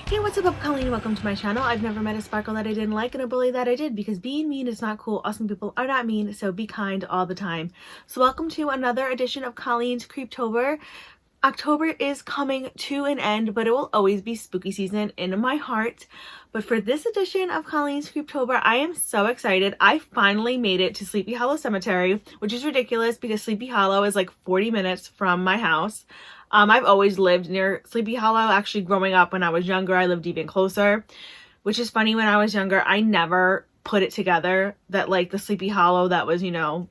Hey, what's up, Colleen? Welcome to my channel. I've never met a sparkle that I didn't like and a bully that I did, because being mean is not cool. Awesome people are not mean, so be kind all the time. So welcome to another edition of Colleen's Creeptober. October is coming to an end, but it will always be spooky season in my heart. But for this edition of Colleen's Creeptober, I am so excited. I finally made it to Sleepy Hollow Cemetery, which is ridiculous because Sleepy Hollow is like 40 minutes from my house. I've always lived near Sleepy Hollow. Actually, growing up when I was younger, I lived even closer, which is funny. When I was younger, I never put it together that like the Sleepy Hollow that was,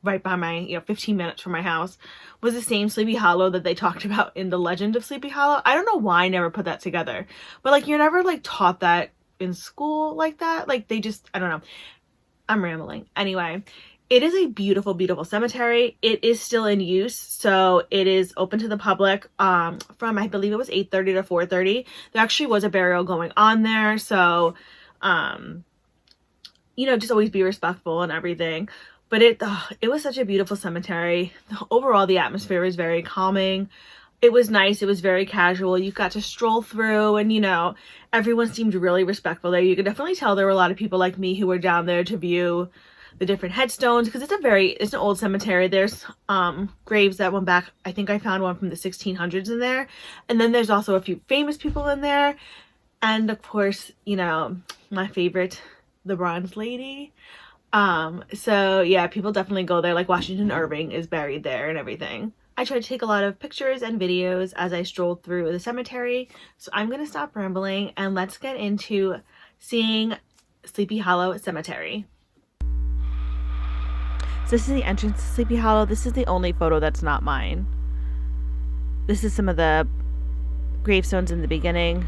right by my, 15 minutes from my house was the same Sleepy Hollow that they talked about in the Legend of Sleepy Hollow. I don't know why I never put that together, but like you're never like taught that in school like that. Like they just, I don't know. I'm rambling. Anyway, it is a beautiful, beautiful cemetery. It is still in use, so it is open to the public from, I believe it was 8:30 to 4:30. There actually was a burial going on there, so just always be respectful and everything. But it was such a beautiful cemetery. Overall, the atmosphere was very calming. It was nice. It was very casual. You got to stroll through and, everyone seemed really respectful there. You could definitely tell there were a lot of people like me who were down there to view the different headstones, because it's an old cemetery. There's graves that went back. I think I found one from the 1600s in there. And then there's also a few famous people in there. And of course, my favorite, the Bronze Lady. So yeah, people definitely go there. Like Washington Irving is buried there and everything. I tried to take a lot of pictures and videos as I strolled through the cemetery. So I'm going to stop rambling and let's get into seeing Sleepy Hollow Cemetery. So this is the entrance to Sleepy Hollow. This is the only photo that's not mine. This is some of the gravestones in the beginning,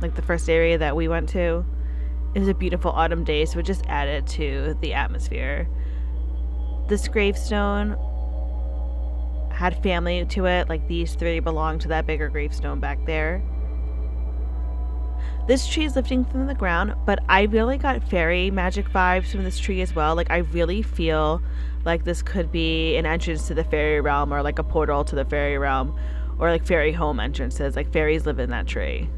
like the first area that we went to. It was a beautiful autumn day, so it just added to the atmosphere. This gravestone had family to it, like these three belong to that bigger gravestone back there. This tree is lifting from the ground, but I really got fairy magic vibes from this tree as well. Like I really feel like this could be an entrance to the fairy realm, or like a portal to the fairy realm, or like fairy home entrances. Like fairies live in that tree.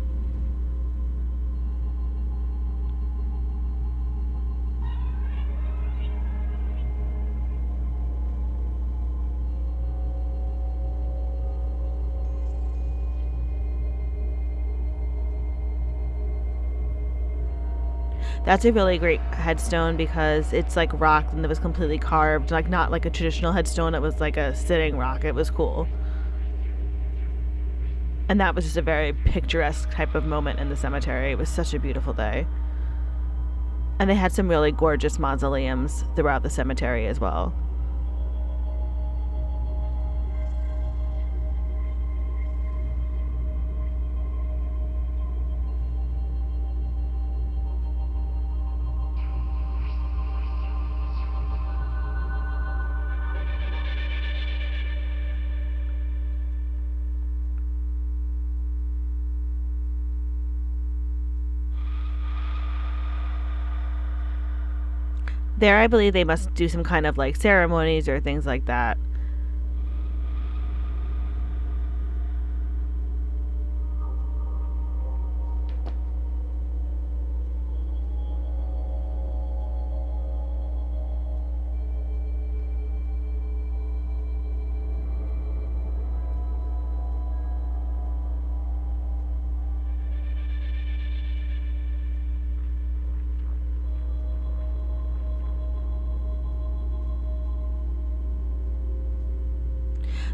That's a really great headstone because it's like rock and it was completely carved, like not like a traditional headstone. It was like a sitting rock. It was cool. And that was just a very picturesque type of moment in the cemetery. It was such a beautiful day. And they had some really gorgeous mausoleums throughout the cemetery as well. There, I believe they must do some kind of like ceremonies or things like that.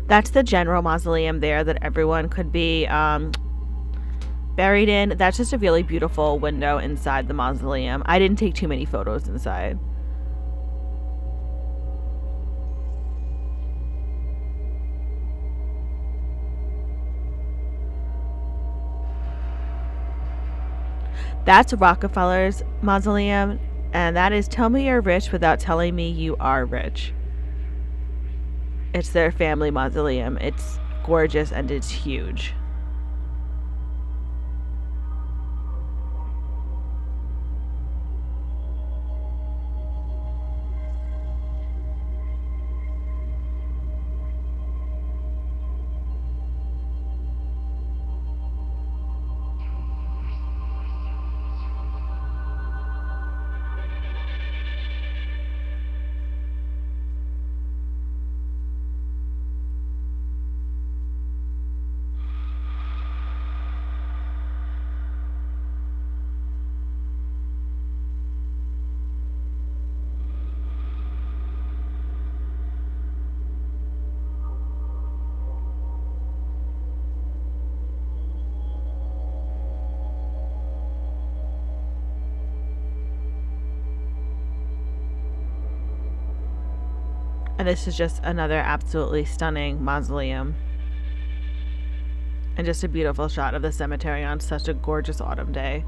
That's the general mausoleum there that everyone could be buried in. That's just a really beautiful window inside the mausoleum. I didn't take too many photos inside. That's Rockefeller's mausoleum, and that is "Tell me you're rich without telling me you are rich." It's their family mausoleum. It's gorgeous and it's huge. And this is just another absolutely stunning mausoleum. And just a beautiful shot of the cemetery on such a gorgeous autumn day.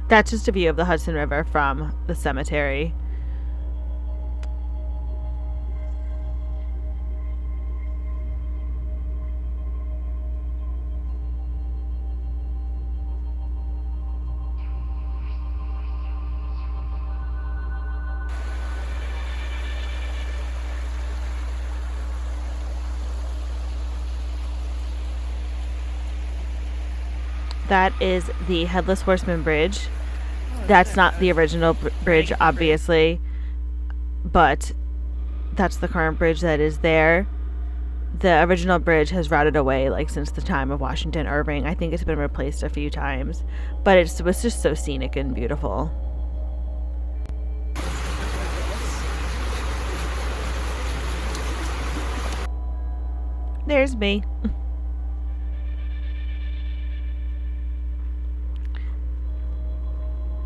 That's just a view of the Hudson River from the cemetery. That is the Headless Horseman Bridge. That's not the original bridge, obviously, but that's the current bridge that is there. The original bridge has rotted away like since the time of Washington Irving. I think it's been replaced a few times, but it was just so scenic and beautiful. There's me.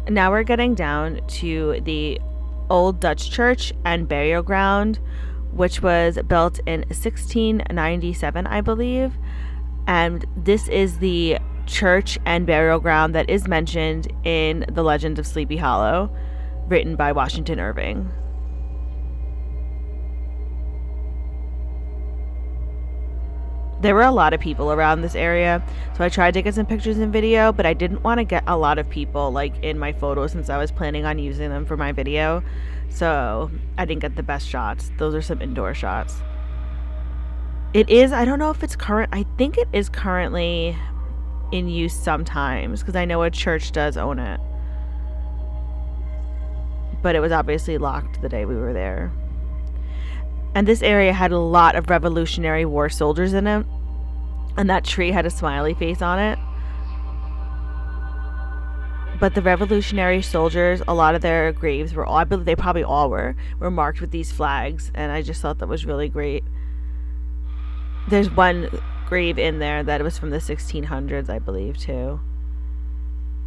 Now we're getting down to the old Dutch church and burial ground, which was built in 1697, I believe. And this is the church and burial ground that is mentioned in The Legend of Sleepy Hollow, written by Washington Irving. There were a lot of people around this area, so I tried to get some pictures and video, but I didn't want to get a lot of people like in my photos since I was planning on using them for my video, so I didn't get the best shots. Those are some indoor shots. It is, I don't know if it's current, I think it is currently in use sometimes, because I know a church does own it. But it was obviously locked the day we were there. And this area had a lot of Revolutionary War soldiers in it. And that tree had a smiley face on it. But the Revolutionary soldiers, a lot of their graves were all, I believe they probably all were marked with these flags. And I just thought that was really great. There's one grave in there that was from the 1600s, I believe, too.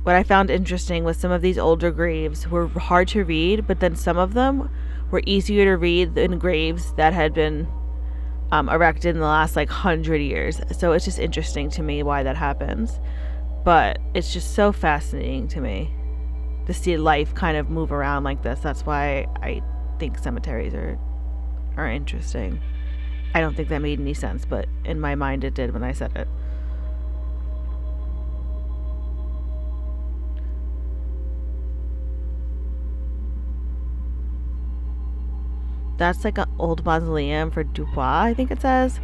What I found interesting was some of these older graves were hard to read, but then some of them were easier to read than graves that had been erected in the last 100 years. So it's just interesting to me why that happens. But it's just so fascinating to me to see life kind of move around like this. That's why I think cemeteries are interesting. I don't think that made any sense, but in my mind it did when I said it. That's like an old mausoleum for Dubois, I think it says.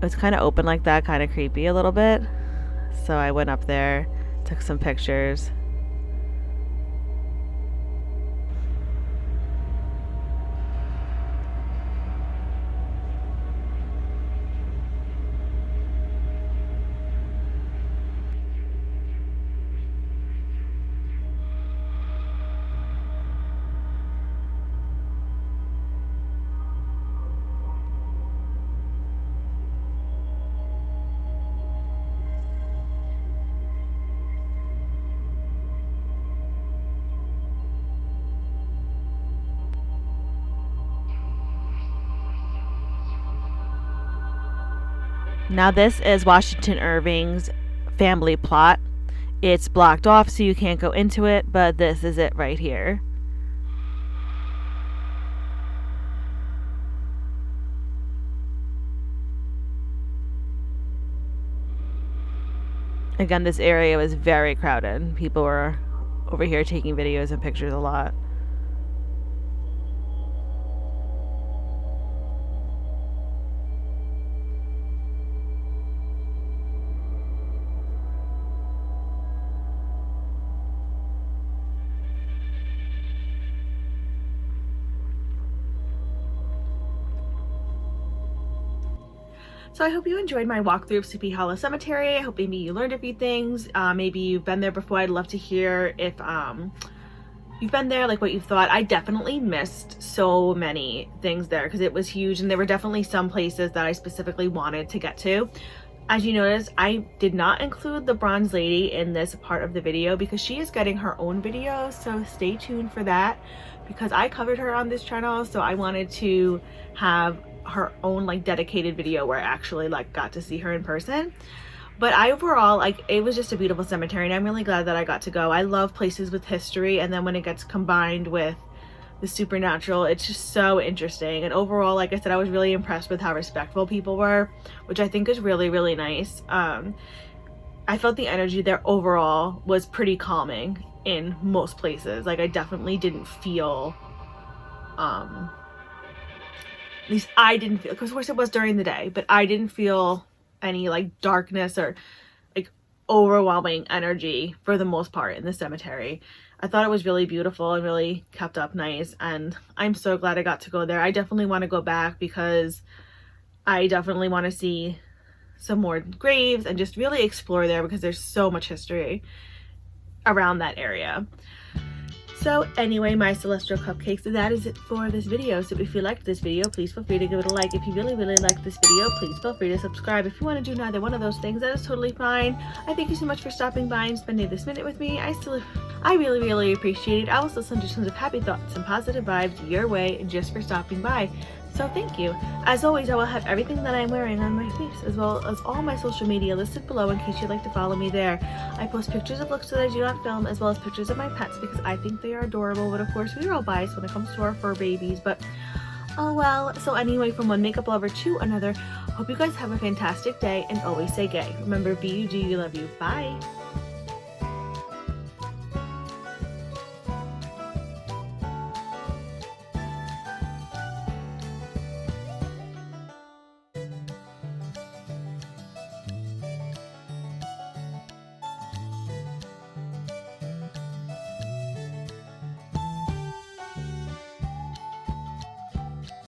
It's kind of open like that, kind of creepy a little bit. So I went up there, took some pictures. Now this is Washington Irving's family plot. It's blocked off so you can't go into it, but this is it right here. Again, this area was very crowded. People were over here taking videos and pictures a lot. So I hope you enjoyed my walkthrough of Sleepy Hollow Cemetery. I hope maybe you learned a few things. Maybe you've been there before. I'd love to hear if you've been there, like what you thought. I definitely missed so many things there because it was huge, and there were definitely some places that I specifically wanted to get to. As you notice, I did not include the bronze lady in this part of the video because she is getting her own video, so stay tuned for that because I covered her on this channel, so I wanted to have her own like dedicated video where I actually like got to see her in person. But overall, like, it was just a beautiful cemetery, and I'm really glad that I got to go. I love places with history, and then when it gets combined with the supernatural, it's just so interesting. And overall, like I said, I was really impressed with how respectful people were, which I think is really, really nice. I felt the energy there overall was pretty calming in most places. Like, I definitely didn't feel, at least I didn't feel, because of course it was during the day, but I didn't feel any like darkness or like overwhelming energy for the most part in the cemetery. I thought it was really beautiful and really kept up nice, and I'm so glad I got to go there. I definitely want to go back because I definitely want to see some more graves and just really explore there because there's so much history around that area. So anyway, my celestial cupcakes, that is it for this video. So if you liked this video, please feel free to give it a like. If you really, really liked this video, please feel free to subscribe. If you want to do neither one of those things, that is totally fine. I thank you so much for stopping by and spending this minute with me. I really, really appreciate it. I will still send you tons of happy thoughts and positive vibes your way just for stopping by. So thank you. As always, I will have everything that I'm wearing on my face, as well as all my social media listed below in case you'd like to follow me there. I post pictures of looks that I do not film, as well as pictures of my pets because I think they are adorable, but of course we are all biased when it comes to our fur babies, but oh well. So anyway, from one makeup lover to another, hope you guys have a fantastic day and always stay gay. Remember, be you, do you, love you. Bye.